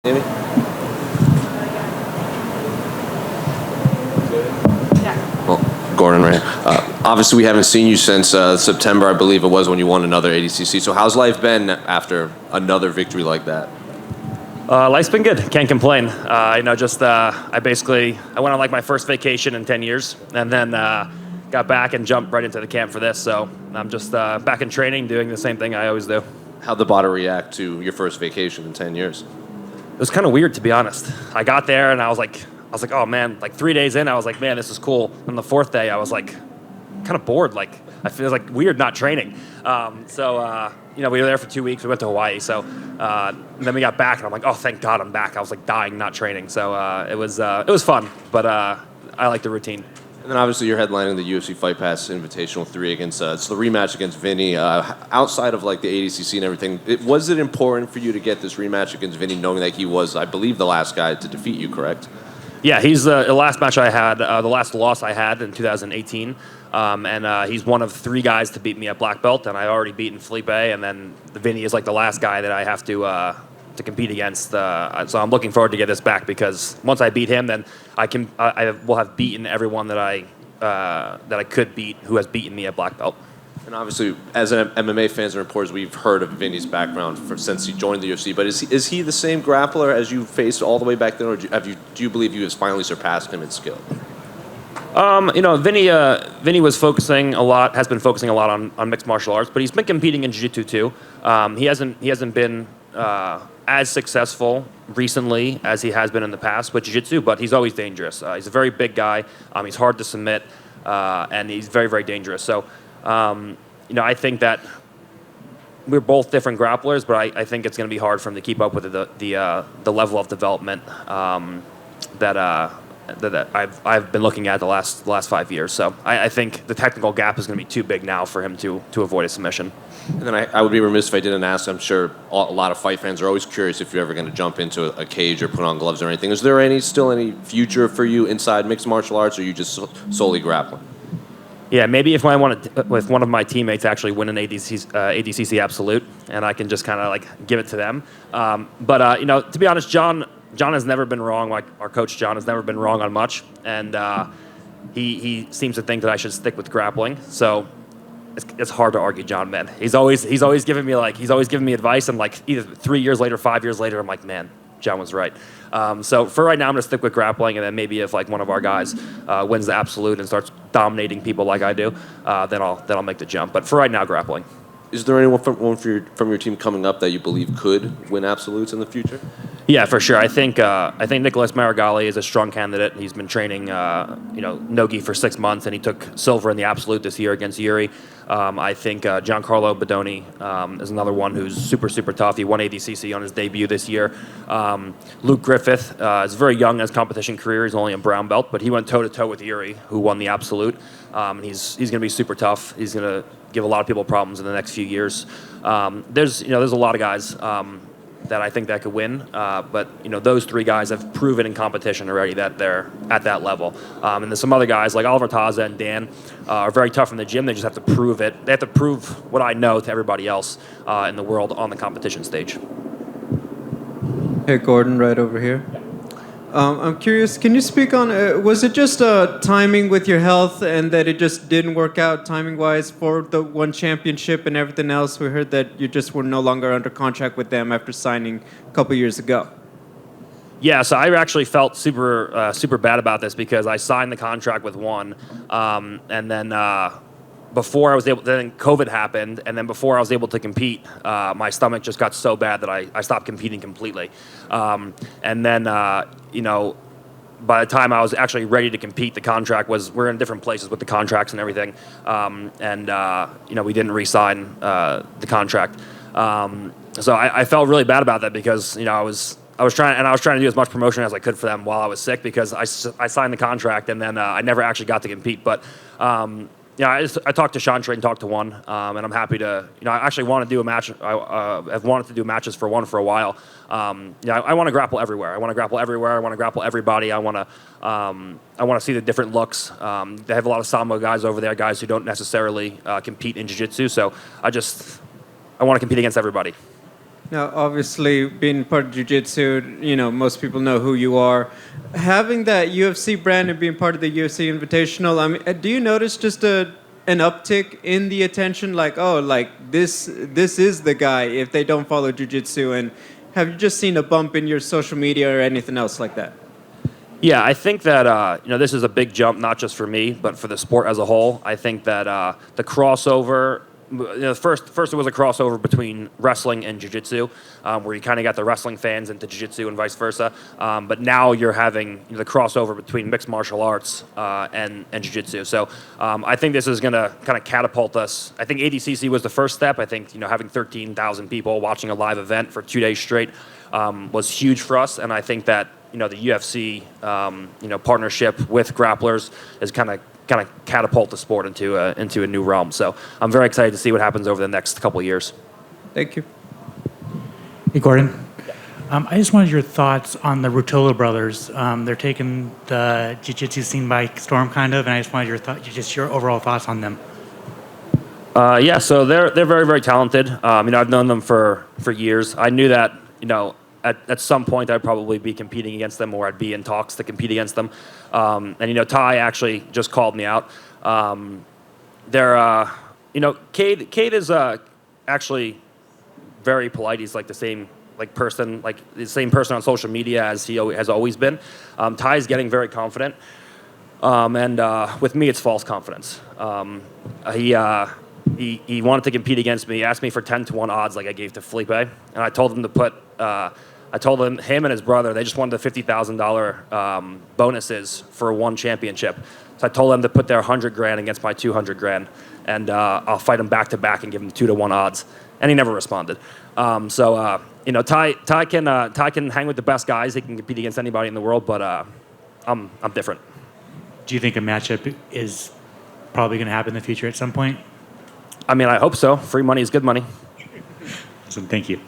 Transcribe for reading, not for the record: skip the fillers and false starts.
Amy? Well, Gordon, right? Obviously, we haven't seen you since September, I believe it was, when you won another ADCC. So how's life been after another victory like that? Life's been good. Can't complain. I went on like my first vacation in 10 years, and then got back and jumped right into the camp for this. So I'm just back in training, doing the same thing I always do. How'd the body react to your first vacation in 10 years? It was kind of weird, to be honest. I got there and I was like, oh man, like 3 days in, I was like, man, this is cool. And the fourth day, I was like, kind of bored. Like, I feel like weird not training. We were there for 2 weeks. We went to Hawaii. So then we got back and I'm like, oh, thank God I'm back. I was like dying not training. So it was fun, but I like the routine. And then obviously you're headlining the UFC Fight Pass Invitational 3 against, it's the rematch against Vinny. Outside of like the ADCC and everything, was it important for you to get this rematch against Vinny, knowing that he was, I believe, the last guy to defeat you, correct? Yeah, he's the last match I had, the last loss I had in 2018. He's one of 3 guys to beat me at black belt, and I already beaten Felipe, and then Vinny is like the last guy that I have to compete against. So I'm looking forward to get this back, because once I beat him, then I will have beaten everyone that I could beat who has beaten me at black belt. And obviously, as an MMA fans and reporters, we've heard of Vinny's background since he joined the UFC. But is he the same grappler as you faced all the way back then, or do you believe you have finally surpassed him in skill? Vinny has been focusing a lot on mixed martial arts, but he's been competing in jiu-jitsu too. He hasn't been as successful recently as he has been in the past with jiu-jitsu, but he's always dangerous. He's a very big guy. He's hard to submit, and he's very, very dangerous. So, I think that we're both different grapplers, but I think it's going to be hard for him to keep up with the level of development that I've been looking at the last 5 years. So I think the technical gap is going to be too big now for him to avoid a submission. And then I would be remiss if I didn't ask. I'm sure a lot of fight fans are always curious if you're ever going to jump into a cage or put on gloves or anything. Is there still any future for you inside mixed martial arts, or are you just solely grappling? Yeah, maybe if one of my teammates actually win an ADCC Absolute, and I can just kind of like give it to them. To be honest, John has never been wrong. Like our coach John has never been wrong on much, and he seems to think that I should stick with grappling. So it's hard to argue John, man. He's always giving me advice, and like either 3 years later, 5 years later, I'm like, man, John was right. So for right now, I'm gonna stick with grappling, and then maybe if like one of our guys wins the Absolute and starts dominating people like I do, then I'll make the jump. But for right now, grappling. Is there anyone from your team coming up that you believe could win Absolutes in the future? Yeah, for sure. I think Nicholas Marigali is a strong candidate. He's been training, no-gi for 6 months, and he took silver in the Absolute this year against Yuri. I think Giancarlo Bodoni is another one who's super, super tough. He won ADCC on his debut this year. Luke Griffith is very young in his competition career. He's only a brown belt, but he went toe-to-toe with Yuri, who won the Absolute. He's going to be super tough. He's going to give a lot of people problems in the next few years. There's a lot of guys that I think that could win, but those 3 guys have proven in competition already that they're at that level. And there's some other guys like Oliver Taza and Dan are very tough in the gym. They just have to prove it. They have to prove what I know to everybody else in the world on the competition stage. Hey, Gordon, right over here. I'm curious, can you speak on, was it just timing with your health and that it just didn't work out timing-wise for the one championship and everything else? We heard that you just were no longer under contract with them after signing a couple years ago. Yeah, so I actually felt super bad about this, because I signed the contract with one, and then then COVID happened, and then before I was able to compete, my stomach just got so bad that I stopped competing completely. By the time I was actually ready to compete, we're in different places with the contracts and everything, we didn't re-sign the contract. So I felt really bad about that, because I was trying to do as much promotion as I could for them while I was sick, because I signed the contract and then I never actually got to compete. But I talked to Sean Trade and talked to one, and I'm happy to. I actually want to do a match. I've wanted to do matches for one for a while. I want to grapple everywhere. I want to grapple everybody. I want to see the different looks. They have a lot of Sambo guys over there, guys who don't necessarily compete in jiu-jitsu. So I want to compete against everybody. Now, obviously, being part of jiu-jitsu, most people know who you are. Having that UFC brand and being part of the UFC Invitational, I mean, do you notice just an uptick in the attention? Like, oh, like this is the guy if they don't follow jiu-jitsu. And have you just seen a bump in your social media or anything else like that? Yeah, I think that this is a big jump, not just for me, but for the sport as a whole. I think that the crossover. First it was a crossover between wrestling and jiu-jitsu, where you kind of got the wrestling fans into jiu-jitsu and vice versa. But now you're having the crossover between mixed martial arts and jiu-jitsu. So I think this is going to kind of catapult us. I think ADCC was the first step. I think having 13,000 people watching a live event for 2 days straight was huge for us. And I think that the UFC partnership with grapplers is kind of catapult the sport into a new realm. So I'm very excited to see what happens over the next couple of years. Thank you. Hey, Gordon. I just wanted your thoughts on the Ruotolo brothers. They're taking the jiu-jitsu scene by storm, kind of, and I just wanted your overall thoughts on them. Yeah, so they're very, very talented. I've known them for years. I knew that at some point I'd probably be competing against them, or I'd be in talks to compete against them. And Ty actually just called me out. Cade is actually very polite. He's like the same person on social media as he has always been. Ty's getting very confident, and with me it's false confidence. He wanted to compete against me. He asked me for 10-1 odds like I gave to Felipe, and I told him to put. I told him and his brother, they just wanted the $50,000 bonuses for one championship. So I told them to put their $100,000 against my $200,000, and I'll fight him back to back and give him 2-1 odds. And he never responded. Ty can hang with the best guys. He can compete against anybody in the world, but I'm different. Do you think a matchup is probably going to happen in the future at some point? I mean, I hope so. Free money is good money. So, thank you.